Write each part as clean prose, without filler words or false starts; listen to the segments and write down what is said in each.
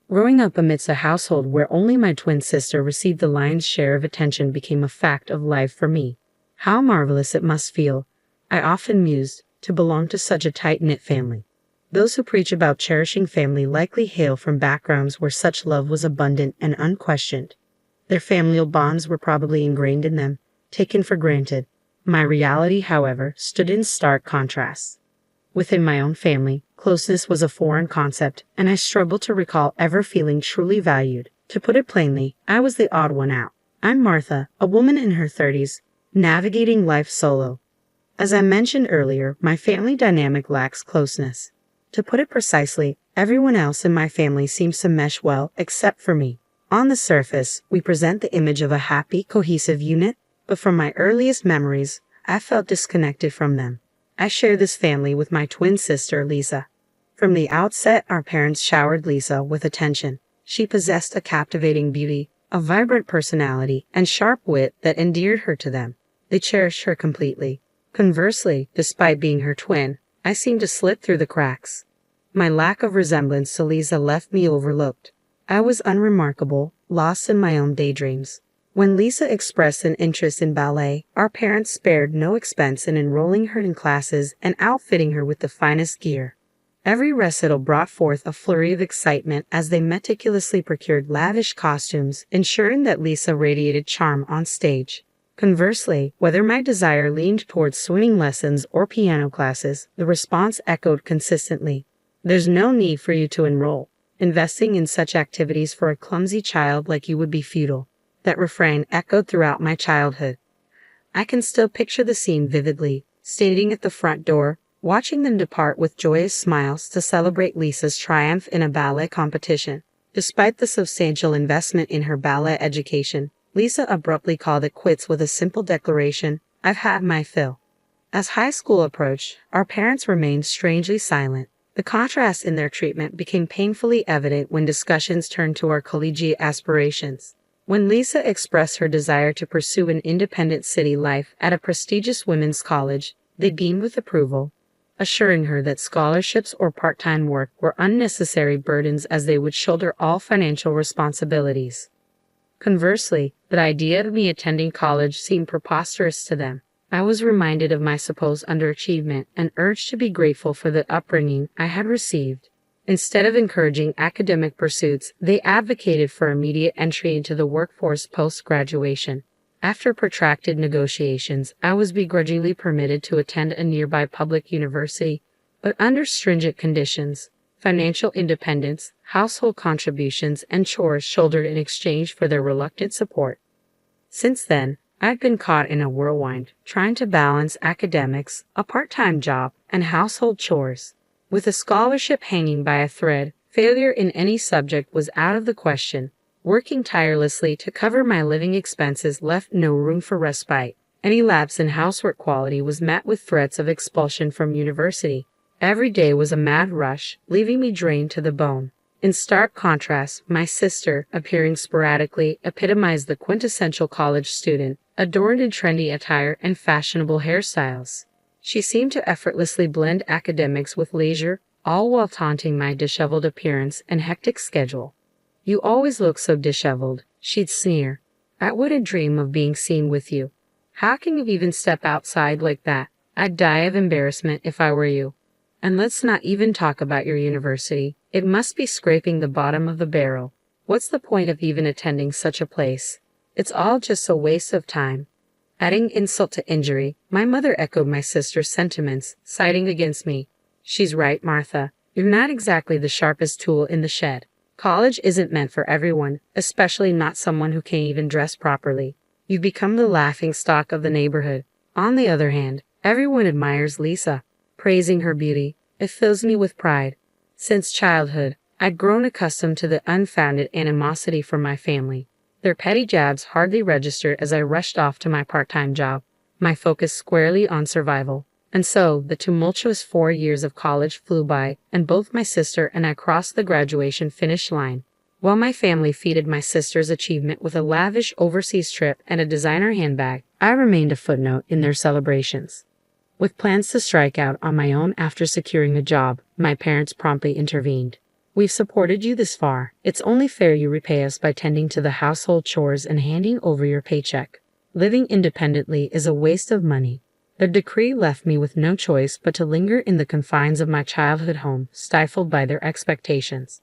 Growing up amidst a household where only my twin sister received the lion's share of attention became a fact of life for me. How marvelous it must feel, I often mused, to belong to such a tight-knit family. Those who preach about cherishing family likely hail from backgrounds where such love was abundant and unquestioned. Their familial bonds were probably ingrained in them, taken for granted. My reality, however, stood in stark contrast. Within my own family, closeness was a foreign concept, and I struggled to recall ever feeling truly valued. To put it plainly, I was the odd one out. I'm Martha, a woman in her 30s, navigating life solo. As I mentioned earlier, my family dynamic lacks closeness. To put it precisely, everyone else in my family seems to mesh well except for me. On the surface, we present the image of a happy, cohesive unit, but from my earliest memories, I felt disconnected from them. I share this family with my twin sister, Lisa. From the outset, our parents showered Lisa with attention. She possessed a captivating beauty, a vibrant personality, and sharp wit that endeared her to them. They cherished her completely. Conversely, despite being her twin, I seemed to slip through the cracks. My lack of resemblance to Lisa left me overlooked. I was unremarkable, lost in my own daydreams. When Lisa expressed an interest in ballet, our parents spared no expense in enrolling her in classes and outfitting her with the finest gear. Every recital brought forth a flurry of excitement as they meticulously procured lavish costumes, ensuring that Lisa radiated charm on stage. Conversely, whether my desire leaned towards swimming lessons or piano classes, the response echoed consistently. There's no need for you to enroll. Investing in such activities for a clumsy child like you would be futile. That refrain echoed throughout my childhood. I can still picture the scene vividly, standing at the front door, watching them depart with joyous smiles to celebrate Lisa's triumph in a ballet competition. Despite the substantial investment in her ballet education, Lisa abruptly called it quits with a simple declaration, "I've had my fill." As high school approached, our parents remained strangely silent. The contrast in their treatment became painfully evident when discussions turned to our collegiate aspirations. When Lisa expressed her desire to pursue an independent city life at a prestigious women's college, they beamed with approval, assuring her that scholarships or part-time work were unnecessary burdens as they would shoulder all financial responsibilities. Conversely, the idea of me attending college seemed preposterous to them. I was reminded of my supposed underachievement and urged to be grateful for the upbringing I had received. Instead of encouraging academic pursuits, they advocated for immediate entry into the workforce post-graduation. After protracted negotiations, I was begrudgingly permitted to attend a nearby public university, but under stringent conditions. Financial independence, household contributions, and chores shouldered in exchange for their reluctant support. Since then, I've been caught in a whirlwind, trying to balance academics, a part-time job, and household chores. With a scholarship hanging by a thread, failure in any subject was out of the question. Working tirelessly to cover my living expenses left no room for respite. Any lapse in housework quality was met with threats of expulsion from university. Every day was a mad rush, leaving me drained to the bone. In stark contrast, my sister, appearing sporadically, epitomized the quintessential college student, adorned in trendy attire and fashionable hairstyles. She seemed to effortlessly blend academics with leisure, all while taunting my disheveled appearance and hectic schedule. "You always look so disheveled," she'd sneer. "I wouldn't dream of being seen with you. How can you even step outside like that? I'd die of embarrassment if I were you. And let's not even talk about your university. It must be scraping the bottom of the barrel. What's the point of even attending such a place? It's all just a waste of time." Adding insult to injury, my mother echoed my sister's sentiments, siding against me. "She's right, Martha. You're not exactly the sharpest tool in the shed. College isn't meant for everyone, especially not someone who can't even dress properly. You've become the laughing stock of the neighborhood." On the other hand, everyone admires Lisa, praising her beauty. It fills me with pride. Since childhood, I'd grown accustomed to the unfounded animosity from my family. Their petty jabs hardly registered as I rushed off to my part-time job, my focus squarely on survival. And so, the tumultuous 4 years of college flew by, and both my sister and I crossed the graduation finish line. While my family feted my sister's achievement with a lavish overseas trip and a designer handbag, I remained a footnote in their celebrations. With plans to strike out on my own after securing a job, my parents promptly intervened. We've supported you this far. It's only fair you repay us by tending to the household chores and handing over your paycheck. Living independently is a waste of money. The decree left me with no choice but to linger in the confines of my childhood home, stifled by their expectations.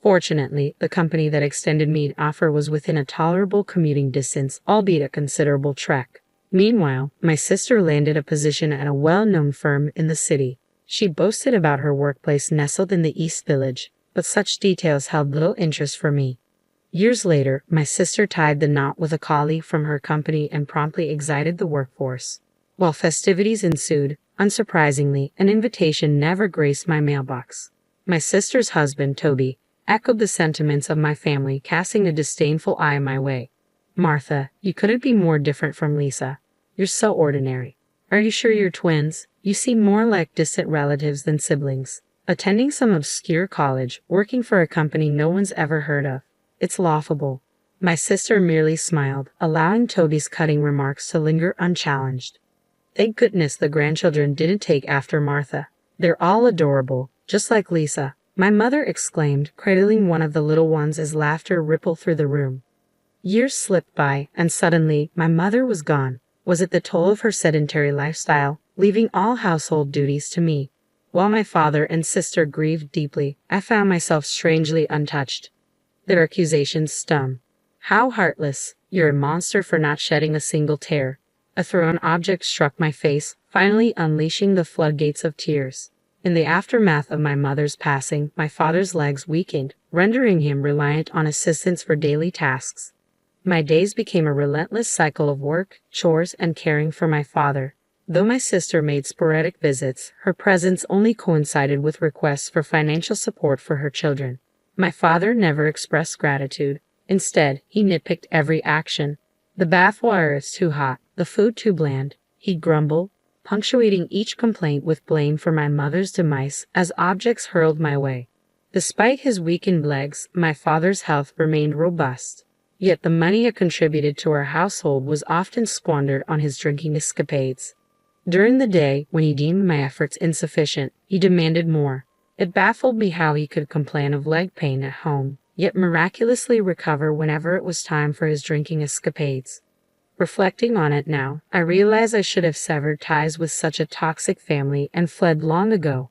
Fortunately, the company that extended me an offer was within a tolerable commuting distance, albeit a considerable trek. Meanwhile, my sister landed a position at a well-known firm in the city. She boasted about her workplace nestled in the East Village, but such details held little interest for me. Years later, my sister tied the knot with a colleague from her company and promptly exited the workforce. While festivities ensued, unsurprisingly, an invitation never graced my mailbox. My sister's husband, Toby, echoed the sentiments of my family, casting a disdainful eye my way. "Martha, you couldn't be more different from Lisa. You're so ordinary. Are you sure you're twins? You seem more like distant relatives than siblings. Attending some obscure college, working for a company no one's ever heard of. It's laughable." My sister merely smiled, allowing Toby's cutting remarks to linger unchallenged. Thank goodness the grandchildren didn't take after Martha. "They're all adorable, just like Lisa," my mother exclaimed, cradling one of the little ones as laughter rippled through the room. Years slipped by, and suddenly, my mother was gone. Was it the toll of her sedentary lifestyle, leaving all household duties to me? While my father and sister grieved deeply, I found myself strangely untouched. Their accusations stung. "How heartless! You're a monster for not shedding a single tear." A thrown object struck my face, finally unleashing the floodgates of tears. In the aftermath of my mother's passing, my father's legs weakened, rendering him reliant on assistance for daily tasks. My days became a relentless cycle of work, chores, and caring for my father. Though my sister made sporadic visits, her presence only coincided with requests for financial support for her children. My father never expressed gratitude. Instead, he nitpicked every action. "The bath water is too hot, the food too bland," he'd grumble, punctuating each complaint with blame for my mother's demise as objects hurled my way. Despite his weakened legs, my father's health remained robust. Yet the money he contributed to our household was often squandered on his drinking escapades. During the day, when he deemed my efforts insufficient, he demanded more. It baffled me how he could complain of leg pain at home, yet miraculously recover whenever it was time for his drinking escapades. Reflecting on it now, I realize I should have severed ties with such a toxic family and fled long ago.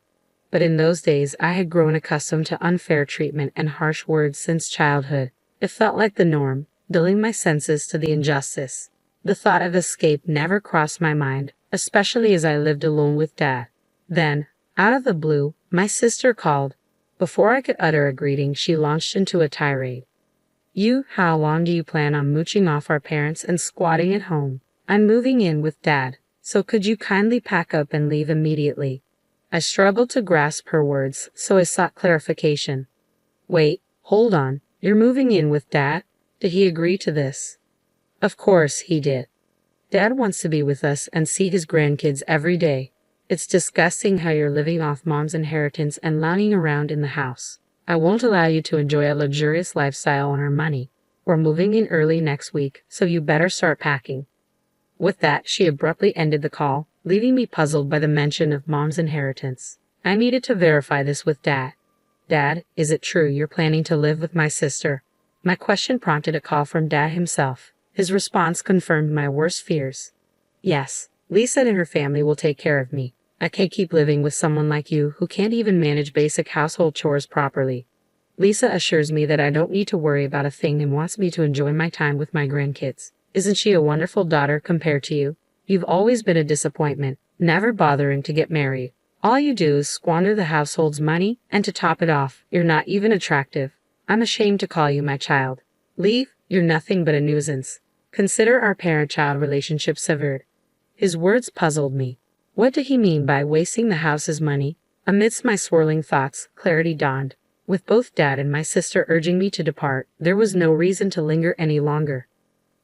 But in those days, I had grown accustomed to unfair treatment and harsh words since childhood. It felt like the norm, dulling my senses to the injustice. The thought of escape never crossed my mind, especially as I lived alone with Dad. Then, out of the blue, my sister called. Before I could utter a greeting, she launched into a tirade. How long do you plan on mooching off our parents and squatting at home? I'm moving in with Dad, so could you kindly pack up and leave immediately?" I struggled to grasp her words, so I sought clarification. "Wait, hold on. You're moving in with Dad? Did he agree to this?" "Of course he did. Dad wants to be with us and see his grandkids every day. It's disgusting how you're living off Mom's inheritance and lounging around in the house. I won't allow you to enjoy a luxurious lifestyle on our money. We're moving in early next week, so you better start packing." With that, she abruptly ended the call, leaving me puzzled by the mention of Mom's inheritance. I needed to verify this with Dad. "Dad, is it true you're planning to live with my sister?" My question prompted a call from Dad himself. His response confirmed my worst fears. "Yes, Lisa and her family will take care of me. I can't keep living with someone like you who can't even manage basic household chores properly. Lisa assures me that I don't need to worry about a thing and wants me to enjoy my time with my grandkids. Isn't she a wonderful daughter compared to you? You've always been a disappointment, never bothering to get married. All you do is squander the household's money, and to top it off, you're not even attractive. I'm ashamed to call you my child. Leave, you're nothing but a nuisance. Consider our parent-child relationship severed." His words puzzled me. What did he mean by wasting the house's money? Amidst my swirling thoughts, clarity dawned. With both Dad and my sister urging me to depart, there was no reason to linger any longer.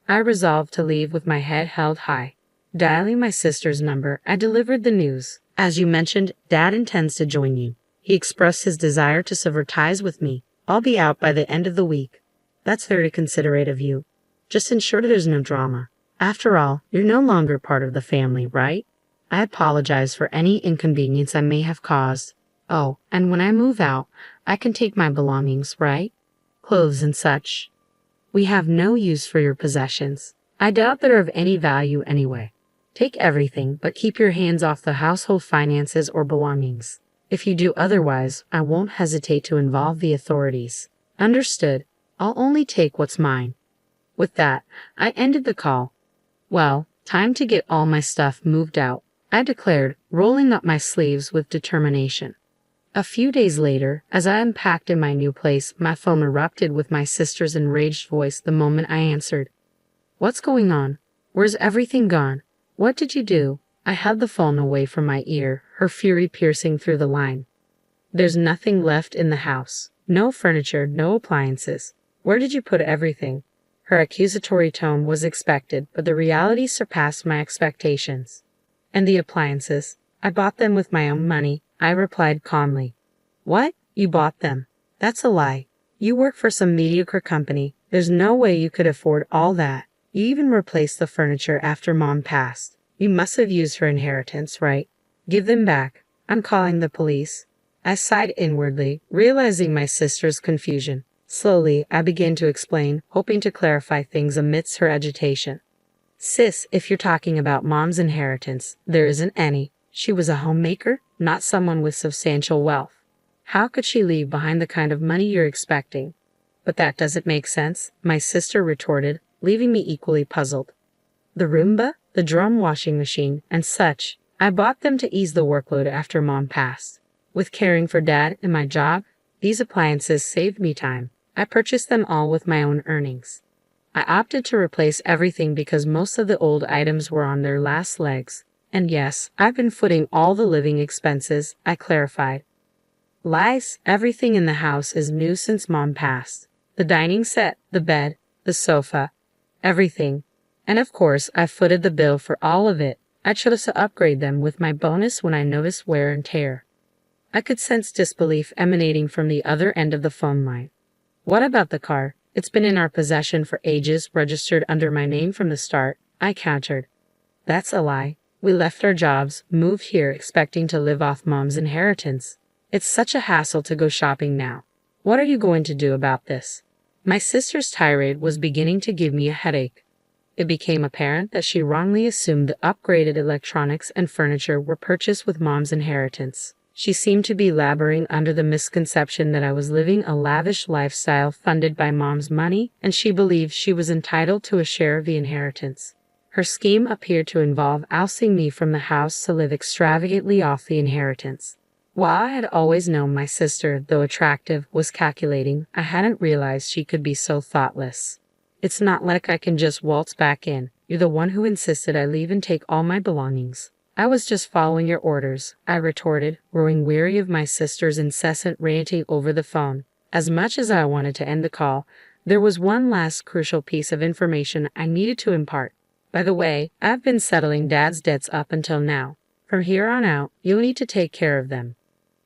I resolved to leave with my head held high. Dialing my sister's number, I delivered the news. "As you mentioned, Dad intends to join you. He expressed his desire to sever ties with me. I'll be out by the end of the week." "That's very considerate of you. Just ensure there's no drama. After all, you're no longer part of the family, right?" I apologize for any inconvenience I may have caused. Oh, and when I move out, I can take my belongings, right? Clothes and such. We have no use for your possessions. I doubt they're of any value anyway. Take everything, but keep your hands off the household finances or belongings. If you do otherwise, I won't hesitate to involve the authorities. Understood. I'll only take what's mine. With that, I ended the call. Well, time to get all my stuff moved out, I declared, rolling up my sleeves with determination. A few days later, as I unpacked in my new place, my phone erupted with my sister's enraged voice the moment I answered. What's going on? Where's everything gone? What did you do? I held the phone away from my ear, her fury piercing through the line. There's nothing left in the house. No furniture, no appliances. Where did you put everything? Her accusatory tone was expected, but the reality surpassed my expectations. And the appliances? I bought them with my own money, I replied calmly. What? You bought them? That's a lie. You work for some mediocre company. There's no way you could afford all that. You even replaced the furniture after Mom passed. You must have used her inheritance, right? Give them back. I'm calling the police. I sighed inwardly, realizing my sister's confusion. Slowly, I began to explain, hoping to clarify things amidst her agitation. Sis, if you're talking about Mom's inheritance, there isn't any. She was a homemaker, not someone with substantial wealth. How could she leave behind the kind of money you're expecting? But that doesn't make sense, my sister retorted, leaving me equally puzzled. The Roomba, the drum washing machine, and such, I bought them to ease the workload after Mom passed. With caring for Dad and my job, these appliances saved me time. I purchased them all with my own earnings. I opted to replace everything because most of the old items were on their last legs. And yes, I've been footing all the living expenses, I clarified. Lies, everything in the house is new since Mom passed. The dining set, the bed, the sofa, everything. And of course, I footed the bill for all of it. I chose to upgrade them with my bonus when I noticed wear and tear. I could sense disbelief emanating from the other end of the phone line. What about the car? It's been in our possession for ages, registered under my name from the start, I countered. That's a lie. We left our jobs, moved here expecting to live off Mom's inheritance. It's such a hassle to go shopping now. What are you going to do about this? My sister's tirade was beginning to give me a headache. It became apparent that she wrongly assumed the upgraded electronics and furniture were purchased with Mom's inheritance. She seemed to be laboring under the misconception that I was living a lavish lifestyle funded by Mom's money, and she believed she was entitled to a share of the inheritance. Her scheme appeared to involve ousting me from the house to live extravagantly off the inheritance. While I had always known my sister, though attractive, was calculating, I hadn't realized she could be so thoughtless. It's not like I can just waltz back in. You're the one who insisted I leave and take all my belongings. I was just following your orders, I retorted, growing weary of my sister's incessant ranting over the phone. As much as I wanted to end the call, there was one last crucial piece of information I needed to impart. By the way, I've been settling Dad's debts up until now. From here on out, you'll need to take care of them.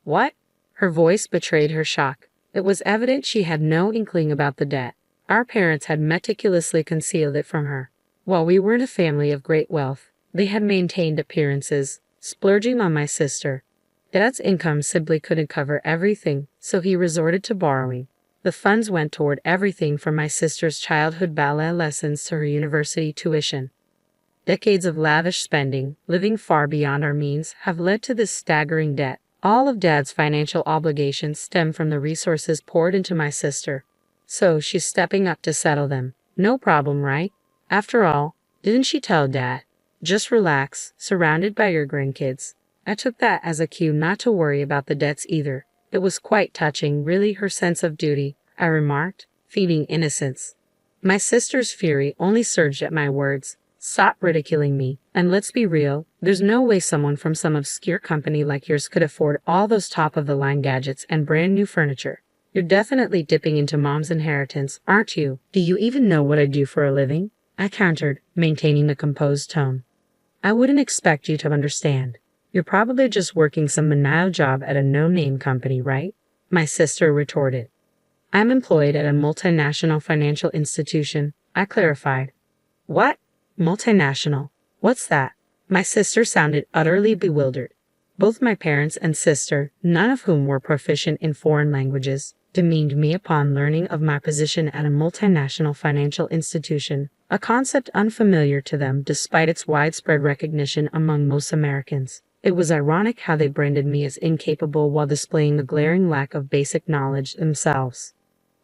What? Her voice betrayed her shock. It was evident she had no inkling about the debt. Our parents had meticulously concealed it from her. While we weren't a family of great wealth, they had maintained appearances, splurging on my sister. Dad's income simply couldn't cover everything, so he resorted to borrowing. The funds went toward everything from my sister's childhood ballet lessons to her university tuition. Decades of lavish spending, living far beyond our means, have led to this staggering debt. All of Dad's financial obligations stem from the resources poured into my sister. So she's stepping up to settle them. No problem, right? After all, didn't she tell Dad? Just relax, surrounded by your grandkids. I took that as a cue not to worry about the debts either. It was quite touching, really, her sense of duty, I remarked, feigning innocence. My sister's fury only surged at my words. Stop ridiculing me, and let's be real, there's no way someone from some obscure company like yours could afford all those top-of-the-line gadgets and brand-new furniture. You're definitely dipping into Mom's inheritance, aren't you? Do you even know what I do for a living? I countered, maintaining a composed tone. I wouldn't expect you to understand. You're probably just working some menial job at a no-name company, right? My sister retorted. I'm employed at a multinational financial institution, I clarified. What? Multinational? What's that? My sister sounded utterly bewildered. Both my parents and sister, none of whom were proficient in foreign languages, demeaned me upon learning of my position at a multinational financial institution, a concept unfamiliar to them despite its widespread recognition among most Americans. It was ironic how they branded me as incapable while displaying a glaring lack of basic knowledge themselves.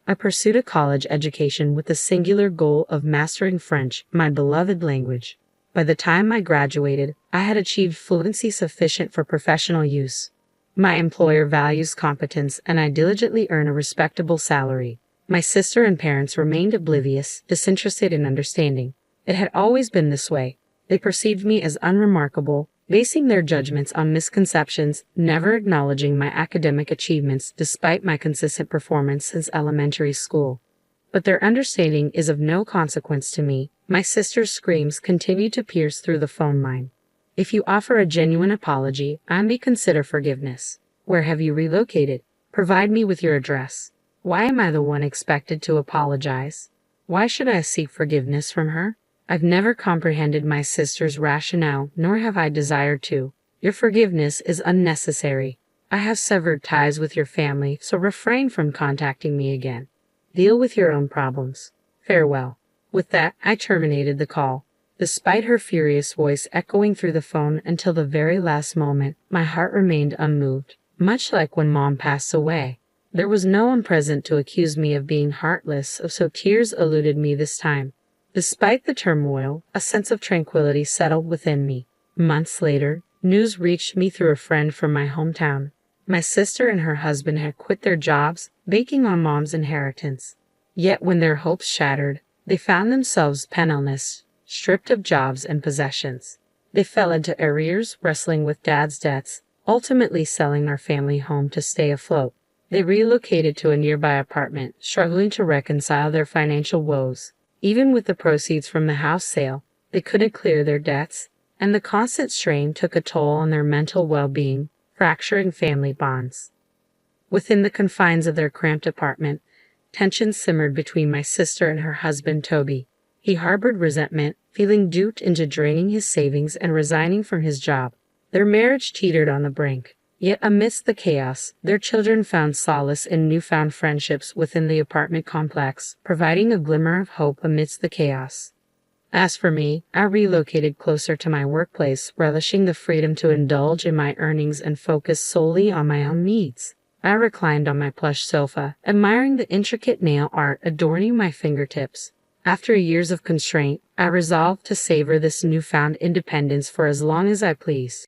I pursued a college education with the singular goal of mastering French, my beloved language. By the time I graduated, I had achieved fluency sufficient for professional use. My employer values competence, and I diligently earn a respectable salary. My sister and parents remained oblivious, disinterested in understanding. It had always been this way. They perceived me as unremarkable, basing their judgments on misconceptions, never acknowledging my academic achievements despite my consistent performance since elementary school. But their understanding is of no consequence to me. My sister's screams continue to pierce through the phone line. If you offer a genuine apology, I may consider forgiveness. Where have you relocated? Provide me with your address. Why am I the one expected to apologize? Why should I seek forgiveness from her? I've never comprehended my sister's rationale, nor have I desired to. Your forgiveness is unnecessary. I have severed ties with your family, so refrain from contacting me again. Deal with your own problems. Farewell. With that, I terminated the call. Despite her furious voice echoing through the phone until the very last moment, my heart remained unmoved, much like when Mom passed away. There was no one present to accuse me of being heartless, so tears eluded me this time. Despite the turmoil, a sense of tranquility settled within me. Months later, news reached me through a friend from my hometown. My sister and her husband had quit their jobs, banking on Mom's inheritance. Yet when their hopes shattered, they found themselves penniless, stripped of jobs and possessions. They fell into arrears, wrestling with Dad's debts, ultimately selling our family home to stay afloat. They relocated to a nearby apartment, struggling to reconcile their financial woes. Even with the proceeds from the house sale, they couldn't clear their debts, and the constant strain took a toll on their mental well-being, fracturing family bonds. Within the confines of their cramped apartment, tension simmered between my sister and her husband, Toby. He harbored resentment, feeling duped into draining his savings and resigning from his job. Their marriage teetered on the brink. Yet amidst the chaos, their children found solace in newfound friendships within the apartment complex, providing a glimmer of hope amidst the chaos. As for me, I relocated closer to my workplace, relishing the freedom to indulge in my earnings and focus solely on my own needs. I reclined on my plush sofa, admiring the intricate nail art adorning my fingertips. After years of constraint, I resolved to savor this newfound independence for as long as I pleased.